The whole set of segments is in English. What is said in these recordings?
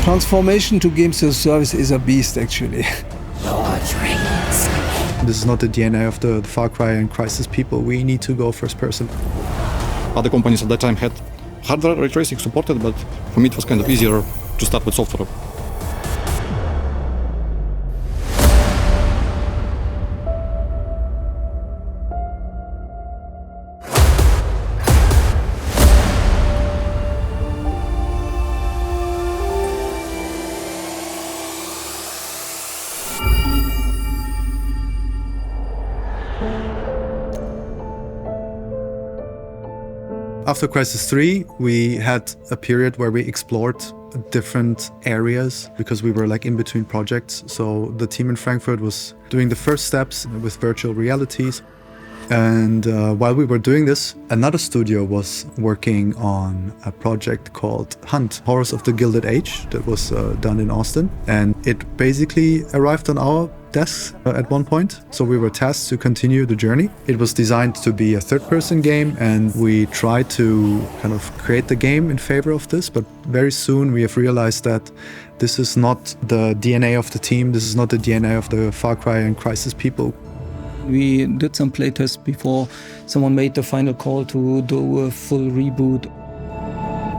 Transformation to games as a service is a beast, actually. Your dreams. This is not the DNA of the Far Cry and Crysis people. We need to go first person. Other companies at that time had hardware ray tracing supported, but for me it was kind of easier to start with Sulphur. After Crysis 3, we had a period where we explored different areas because we were like in between projects. So the team in Frankfurt was doing the first steps with virtual realities. And while we were doing this, another studio was working on a project called Hunt, Horrors of the Gilded Age, that was done in Austin. And it basically arrived on our desks at one point. So we were tasked to continue the journey. It was designed to be a third-person game, and we tried to kind of create the game in favor of this. But very soon we have realized that this is not the DNA of the team. This is not the DNA of the Far Cry and Crysis people. We did some playtests before someone made the final call to do a full reboot.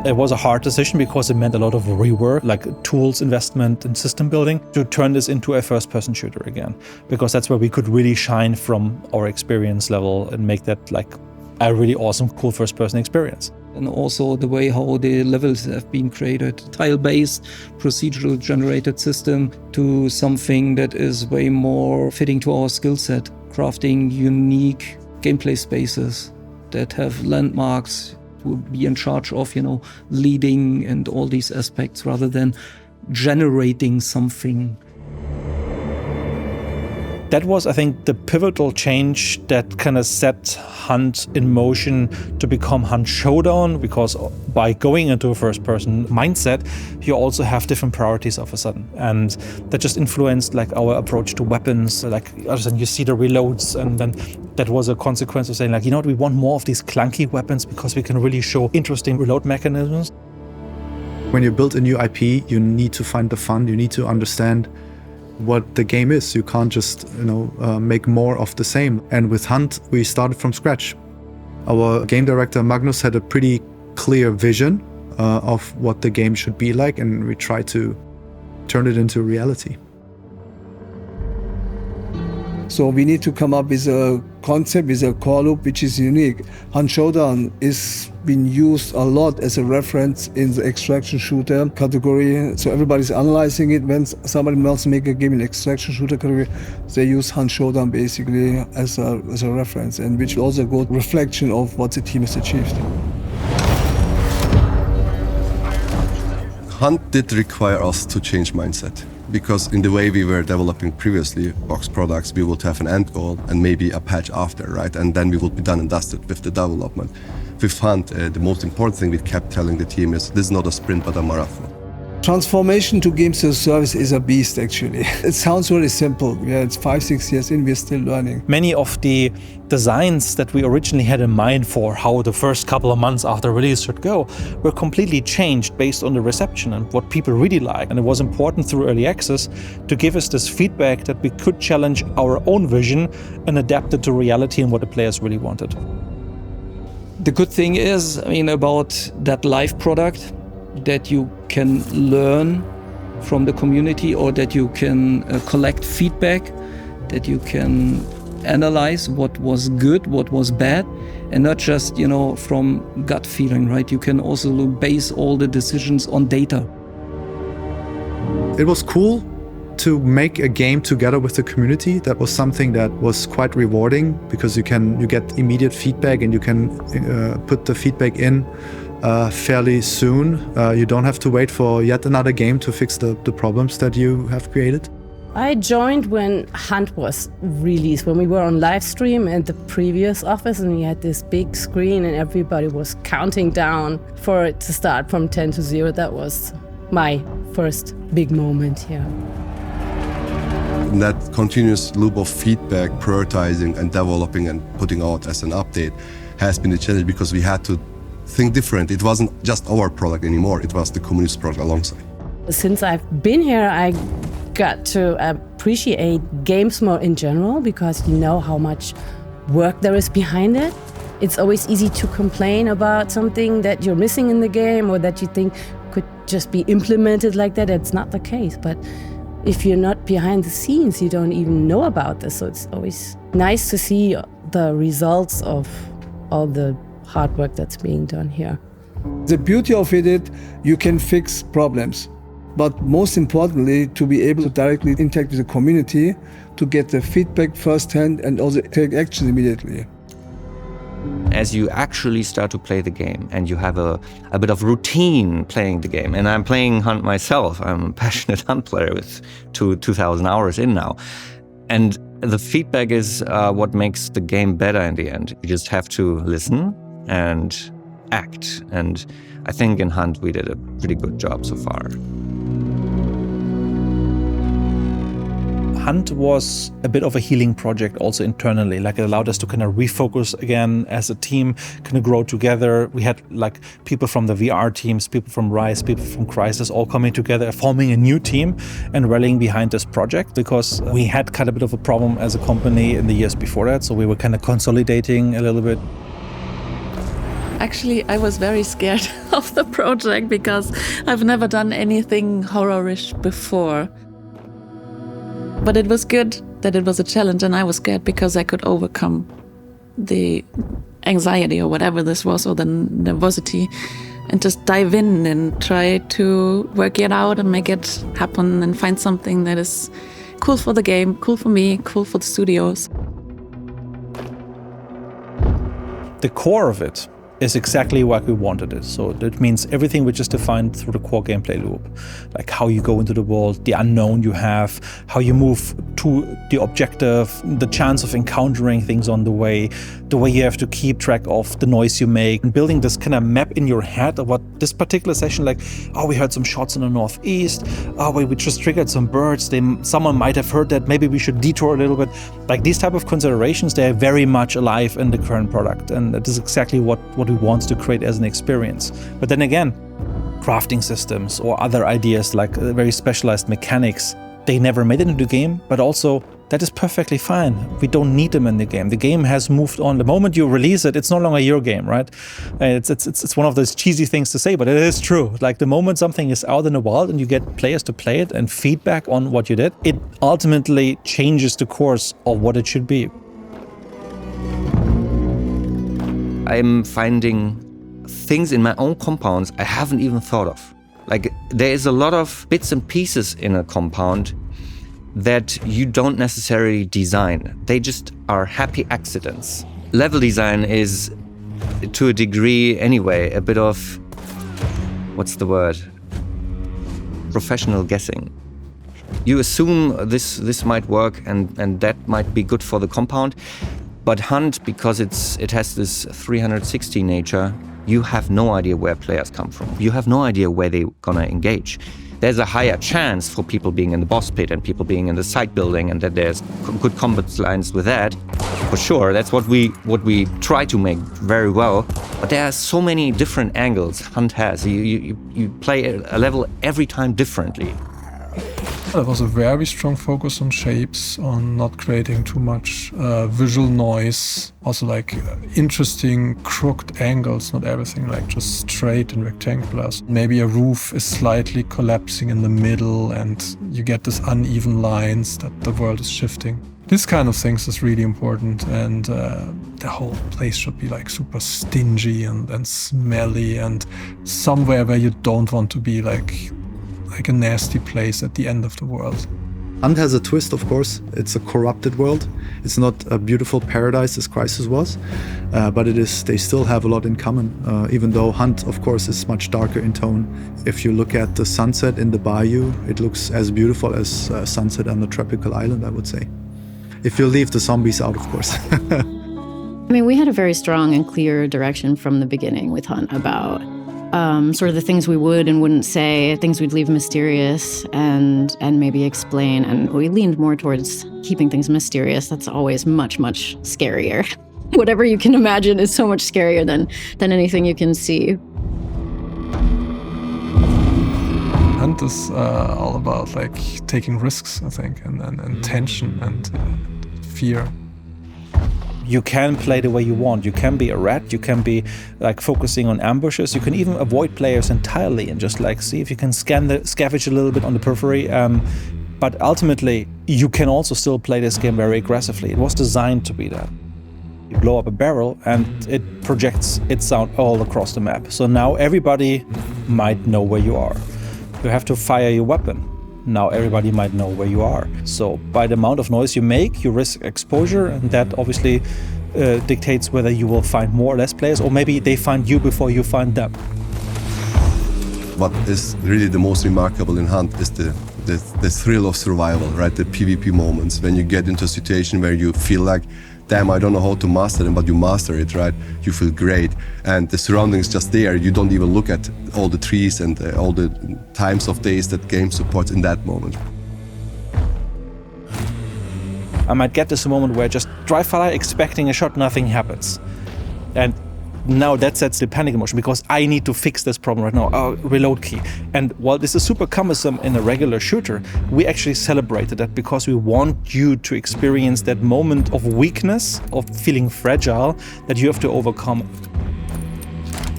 It was a hard decision because it meant a lot of rework, like tools, investment, and system building, to turn this into a first-person shooter again. Because that's where we could really shine from our experience level and make that like a really awesome, cool first-person experience. And also the way how the levels have been created, tile-based, procedural generated system, to something that is way more fitting to our skill set, crafting unique gameplay spaces that have landmarks, to be in charge of, leading and all these aspects rather than generating something. That was, I think, the pivotal change that kind of set Hunt in motion to become Hunt Showdown, because by going into a first-person mindset, you also have different priorities all of a sudden. And that just influenced like our approach to weapons. Like all of a sudden you see the reloads, and then that was a consequence of saying like, we want more of these clunky weapons because we can really show interesting reload mechanisms. When you build a new IP, you need to find the fun. You need to understand what the game is. You can't just, make more of the same. And with Hunt, we started from scratch. Our game director, Magnus, had a pretty clear vision of what the game should be like, and we tried to turn it into reality. So we need to come up with a concept, with a core loop, which is unique. Hunt Showdown is being used a lot as a reference in the extraction shooter category. So everybody's analyzing it. When somebody else make a game in extraction shooter category, they use Hunt Showdown basically as a reference, and which also a good reflection of what the team has achieved. Hunt did require us to change mindset, because in the way we were developing previously box products, we would have an end goal and maybe a patch after, right? And then we would be done and dusted with the development. With Hunt, the most important thing we kept telling the team is this is not a sprint but a marathon. Transformation to games as a service is a beast, actually. It sounds really simple. Yeah, it's 5-6 years in, we're still learning. Many of the designs that we originally had in mind for how the first couple of months after release should go were completely changed based on the reception and what people really like. And it was important through early access to give us this feedback that we could challenge our own vision and adapt it to reality and what the players really wanted. The good thing is, about that live product, that you can learn from the community, or that you can collect feedback, that you can analyze what was good, what was bad, and not just, from gut feeling, right? You can also base all the decisions on data. It was cool to make a game together with the community. That was something that was quite rewarding, because you get immediate feedback, and you can put the feedback in fairly soon. You don't have to wait for yet another game to fix the problems that you have created. I joined when Hunt was released, when we were on live stream at the previous office, and we had this big screen and everybody was counting down for it to start from 10 to 0. That was my first big moment here. That continuous loop of feedback, prioritizing and developing and putting out as an update has been the challenge, because we had to think different. It wasn't just our product anymore, it was the community's product alongside. Since I've been here, I got to appreciate games more in general because you know how much work there is behind it. It's always easy to complain about something that you're missing in the game or that you think could just be implemented like that. It's not the case, but if you're not behind the scenes, you don't even know about this. So it's always nice to see the results of all the hard work that's being done here. The beauty of it is you can fix problems, but most importantly, to be able to directly interact with the community, to get the feedback firsthand and also take action immediately. As you actually start to play the game and you have a bit of routine playing the game, and I'm playing Hunt myself, I'm a passionate Hunt player with 2,000 hours in now, and the feedback is what makes the game better in the end. You just have to listen and act, and I think in Hunt we did a pretty good job so far. Hunt was a bit of a healing project also internally. Like, it allowed us to kind of refocus again as a team, kind of grow together. We had like people from the VR teams, people from Rise, people from Crysis all coming together, forming a new team and rallying behind this project, because we had kind of a bit of a problem as a company in the years before that. So we were kind of consolidating a little bit. Actually, I was very scared of the project because I've never done anything horror-ish before. But it was good that it was a challenge, and I was scared because I could overcome the anxiety or whatever this was, or the nervosity, and just dive in and try to work it out and make it happen and find something that is cool for the game, cool for me, cool for the studios. The core of it is exactly what we wanted it. So that means everything we just defined through the core gameplay loop, like how you go into the world, the unknown you have, how you move to the objective, the chance of encountering things on the way you have to keep track of the noise you make, and building this kind of map in your head of what this particular session, like, oh, we heard some shots in the northeast, oh, we just triggered some birds, someone might have heard that, maybe we should detour a little bit. Like, these type of considerations, they're very much alive in the current product, and that is exactly what we want to create as an experience. But then again, crafting systems or other ideas like very specialized mechanics, they never made it into the game, but also that is perfectly fine. We don't need them in the game. The game has moved on. The moment you release it, it's no longer your game, right? It's one of those cheesy things to say, but it is true. Like, the moment something is out in the wild and you get players to play it and feedback on what you did, it ultimately changes the course of what it should be. I'm finding things in my own compounds I haven't even thought of. Like, there is a lot of bits and pieces in a compound that you don't necessarily design. They just are happy accidents. Level design is, to a degree anyway, a bit of, what's the word? Professional guessing. You assume this might work and that might be good for the compound, but Hunt, because it has this 360 nature, you have no idea where players come from. You have no idea where they're gonna engage. There's a higher chance for people being in the boss pit and people being in the site building, and that there's good combat lines with that. For sure, that's what we try to make very well. But there are so many different angles Hunt has. You play a level every time differently. There was a very strong focus on shapes, on not creating too much visual noise. Also, like, interesting crooked angles, not everything like just straight and rectangular. Maybe a roof is slightly collapsing in the middle and you get this uneven lines that the world is shifting. This kind of things is really important, and the whole place should be like super stingy and smelly, and somewhere where you don't want to be, like a nasty place at the end of the world. Hunt has a twist, of course. It's a corrupted world. It's not a beautiful paradise as Crysis was, but they still have a lot in common, even though Hunt, of course, is much darker in tone. If you look at the sunset in the bayou, it looks as beautiful as sunset on a tropical island, I would say. If you leave the zombies out, of course. I mean, we had a very strong and clear direction from the beginning with Hunt about sort of the things we would and wouldn't say, things we'd leave mysterious and maybe explain. And we leaned more towards keeping things mysterious. That's always much, much scarier. Whatever you can imagine is so much scarier than anything you can see. Hunt is all about like taking risks, I think, and tension and fear. You can play the way you want. You can be a rat, you can be like focusing on ambushes, you can even avoid players entirely and just like see if you can scavenge a little bit on the periphery. But ultimately, you can also still play this game very aggressively. It was designed to be that. You blow up a barrel and it projects its sound all across the map. So now everybody might know where you are. You have to fire your weapon. Now everybody might know where you are. So by the amount of noise you make, you risk exposure, and that obviously dictates whether you will find more or less players, or maybe they find you before you find them. What is really the most remarkable in Hunt is the thrill of survival, right? The PvP moments, when you get into a situation where you feel like, damn, I don't know how to master them, but you master it, right? You feel great. And the surroundings just there. You don't even look at all the trees and all the times of days that game supports in that moment. I might get this moment where I just drive fire expecting a shot, nothing happens. And now that sets the panic emotion because I need to fix this problem right now. Reload key. And while this is super cumbersome in a regular shooter, we actually celebrated that because we want you to experience that moment of weakness, of feeling fragile, that you have to overcome.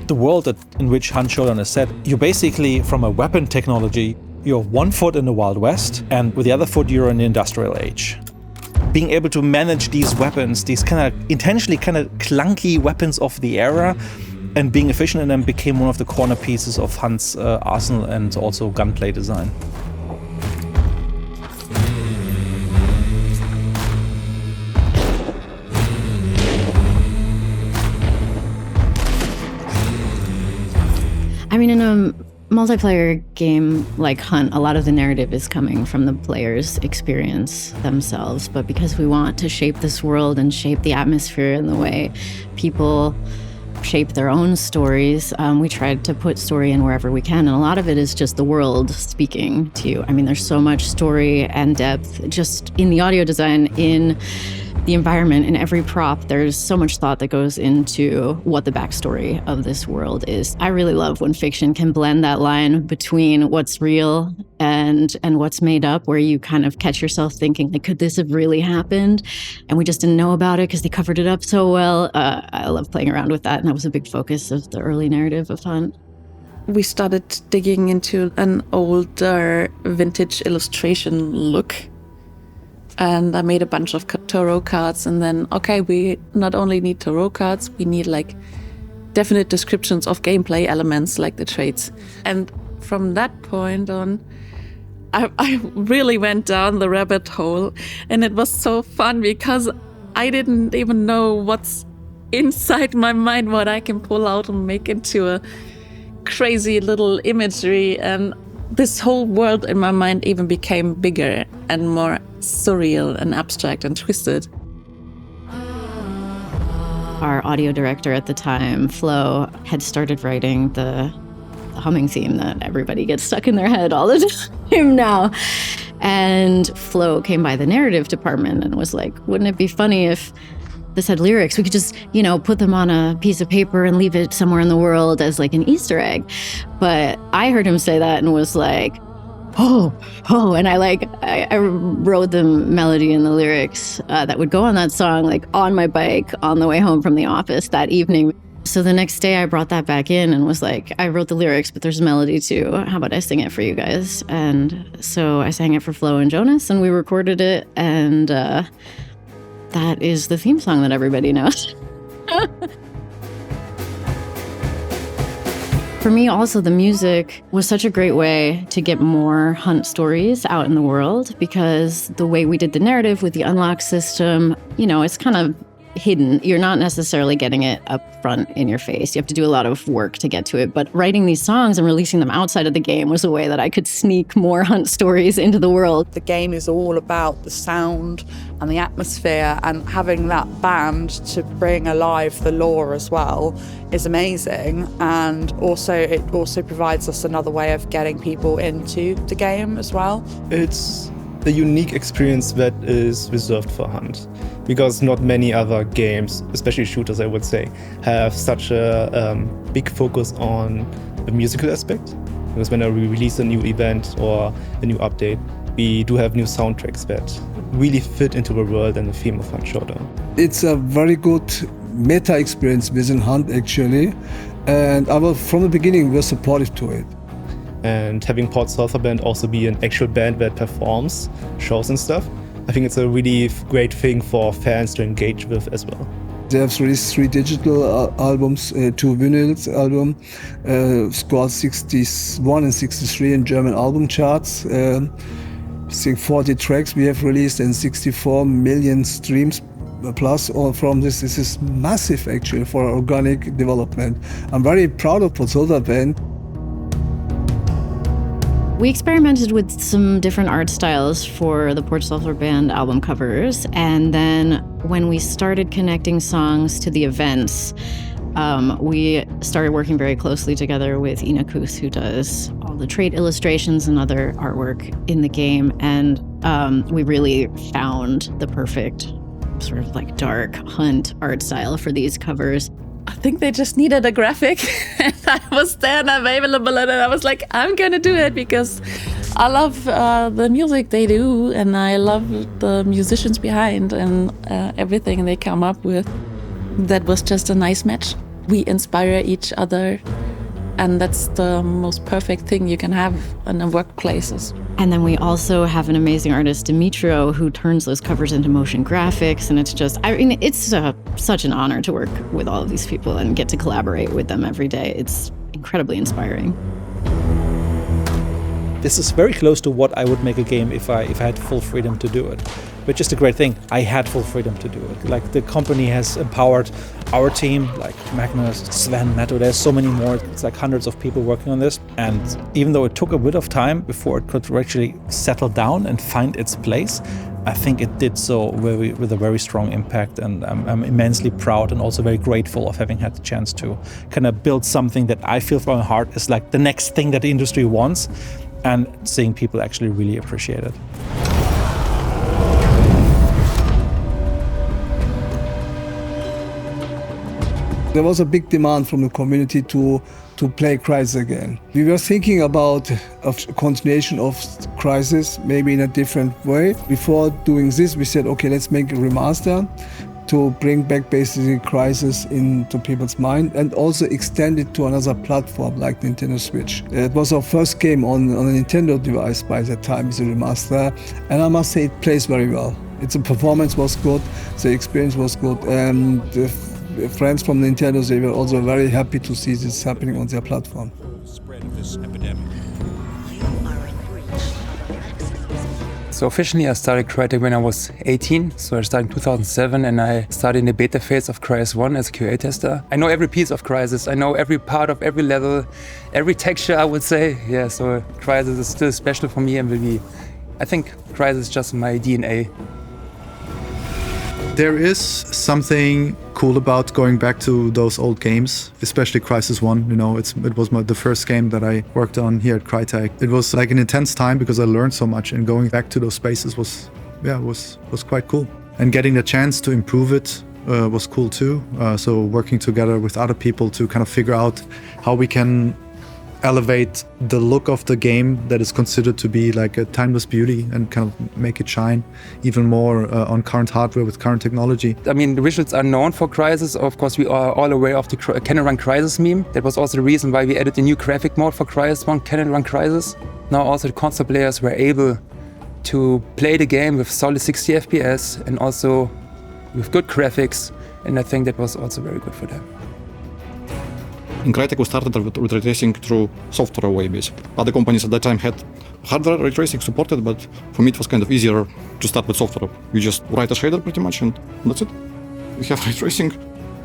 The world in which Hunt Showdown is set, you basically, from a weapon technology, you're 1 foot in the Wild West, and with the other foot you're in the Industrial Age. Being able to manage these weapons, these kind of intentionally kind of clunky weapons of the era, and being efficient in them became one of the corner pieces of Hunt's arsenal and also gunplay design. I mean, in a multiplayer game like Hunt, a lot of the narrative is coming from the player's experience themselves. But because we want to shape this world and shape the atmosphere and the way people shape their own stories, we tried to put story in wherever we can. And a lot of it is just the world speaking to you. I mean, there's so much story and depth just in the audio design, in the environment, in every prop. There's so much thought that goes into what the backstory of this world is. I really love when fiction can blend that line between what's real and what's made up, where you kind of catch yourself thinking, like, could this have really happened? And we just didn't know about it because they covered it up so well. I love playing around with that, and that was a big focus of the early narrative of Hunt. We started digging into an older vintage illustration look. And I made a bunch of tarot cards, and then, okay, we not only need tarot cards, we need like definite descriptions of gameplay elements like the traits. And from that point on, I really went down the rabbit hole, and it was so fun because I didn't even know what's inside my mind, what I can pull out and make into a crazy little imagery. And this whole world in my mind even became bigger and more surreal and abstract and twisted. Our audio director at the time, Flo, had started writing the humming theme that everybody gets stuck in their head all the time now. And Flo came by the narrative department and was like, wouldn't it be funny if this had lyrics? We could just, put them on a piece of paper and leave it somewhere in the world as like an Easter egg. But I heard him say that and was like, oh, and I wrote the melody and the lyrics that would go on that song, like on my bike on the way home from the office that evening. So the next day I brought that back in and was like, I wrote the lyrics, but there's a melody too. How about I sing it for you guys? And so I sang it for Flo and Jonas, and we recorded it, and that is the theme song that everybody knows. For me, also, the music was such a great way to get more Hunt stories out in the world, because the way we did the narrative with the unlock system, it's kind of hidden. You're not necessarily getting it up front in your face. You have to do a lot of work to get to it. But writing these songs and releasing them outside of the game was a way that I could sneak more Hunt stories into the world. The game is all about the sound and the atmosphere, and having that band to bring alive the lore as well is amazing. And also it also provides us another way of getting people into the game as well. It's a unique experience that is reserved for Hunt, because not many other games, especially shooters I would say, have such a big focus on the musical aspect. Because whenever we release a new event or a new update, we do have new soundtracks that really fit into the world and the theme of Hunt Showdown. It's a very good meta experience within Hunt, actually. And from the beginning, we're supportive to it. And having Port Sulphur Band also be an actual band that performs shows and stuff, I think it's a really great thing for fans to engage with as well. They have released 3 digital albums, 2 vinyls album, scored 61 and 63 in German album charts. I think 40 tracks we have released and 64 million streams plus from this. This is massive actually for organic development. I'm very proud of Port Sulphur Band. We experimented with some different art styles for the Port Sulphur Band album covers, and then when we started connecting songs to the events, we started working very closely together with Ina Kuth, who does all the trait illustrations and other artwork in the game, and we really found the perfect sort of like dark Hunt art style for these covers. I think they just needed a graphic, and I was there and available, and I was like, I'm gonna do it because I love the music they do, and I love the musicians behind and everything they come up with. That was just a nice match. We inspire each other, and that's the most perfect thing you can have in the workplaces. And then we also have an amazing artist, Dimitro, who turns those covers into motion graphics. And it's just, I mean, it's such an honor to work with all of these people and get to collaborate with them every day. It's incredibly inspiring. This is very close to what I would make a game if I had full freedom to do it. But just a great thing, I had full freedom to do it. Like the company has empowered our team, like Magnus, Sven, Netto, there's so many more. It's like hundreds of people working on this. And even though it took a bit of time before it could actually settle down and find its place, I think it did so with a very strong impact. And I'm immensely proud and also very grateful of having had the chance to kind of build something that I feel from my heart is like the next thing that the industry wants, and seeing people actually really appreciate it. There was a big demand from the community to play Crysis again. We were thinking about a continuation of Crysis, maybe in a different way. Before doing this, we said, okay, let's make a remaster to bring back basically Crysis into people's mind and also extend it to another platform like Nintendo Switch. It was our first game on a Nintendo device by that time as a remaster, and I must say it plays very well. Its performance was good, the experience was good, and friends from Nintendo, they were also very happy to see this happening on their platform. So officially I started Crytek when I was 18, so I started in 2007 and I started in the beta phase of Crysis 1 as a QA tester. I know every piece of Crysis, I know every part of every level, every texture I would say. Yeah, so Crysis is still special for me and will be, I think Crysis is just my DNA. There is something cool about going back to those old games, especially Crysis 1. You know, it was the first game that I worked on here at Crytek. It was like an intense time because I learned so much, and going back to those spaces was quite cool. And getting the chance to improve it was cool too. So working together with other people to kind of figure out how we can elevate the look of the game that is considered to be like a timeless beauty and kind of make it shine even more on current hardware with current technology. I mean, the visuals are known for Crysis. Of course, we are all aware of the Cannon Run Crysis meme. That was also the reason why we added a new graphic mode for Crysis 1, Cannon Run Crysis. Now also the console players were able to play the game with solid 60 FPS and also with good graphics, and I think that was also very good for them. In Crytek, we started with ray tracing through software way, basically. Other companies at that time had hardware ray tracing supported, but for me it was kind of easier to start with software. You just write a shader pretty much, and that's it. We have ray tracing.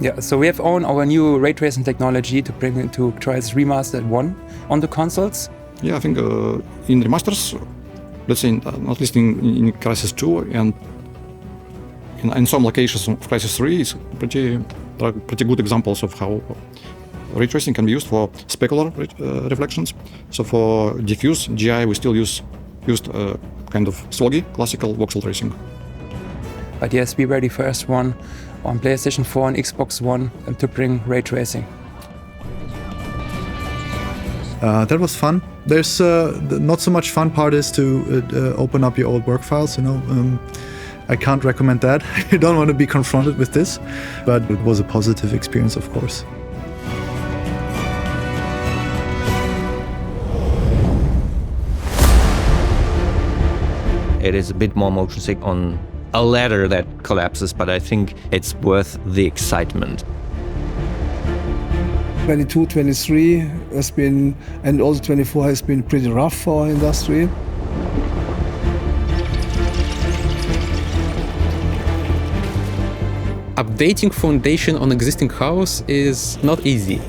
Yeah, so we have our new ray tracing technology to bring into Crysis Remastered 1 on the consoles. Yeah, I think in remasters, let's say at least in Crysis 2 and in some locations of Crysis 3, it's pretty good examples of how ray tracing can be used for specular reflections. So for diffuse GI, we still used kind of sloggy classical voxel tracing. But yes, we were the first one on PlayStation 4 and Xbox One to bring ray tracing. That was fun. There's the not so much fun part is to open up your old work files, I can't recommend that. You don't want to be confronted with this, but it was a positive experience, of course. It is a bit more motion sick on a ladder that collapses, but I think it's worth the excitement. 22, 23 has been, and also 24 has been pretty rough for our industry. Updating foundation on existing house is not easy.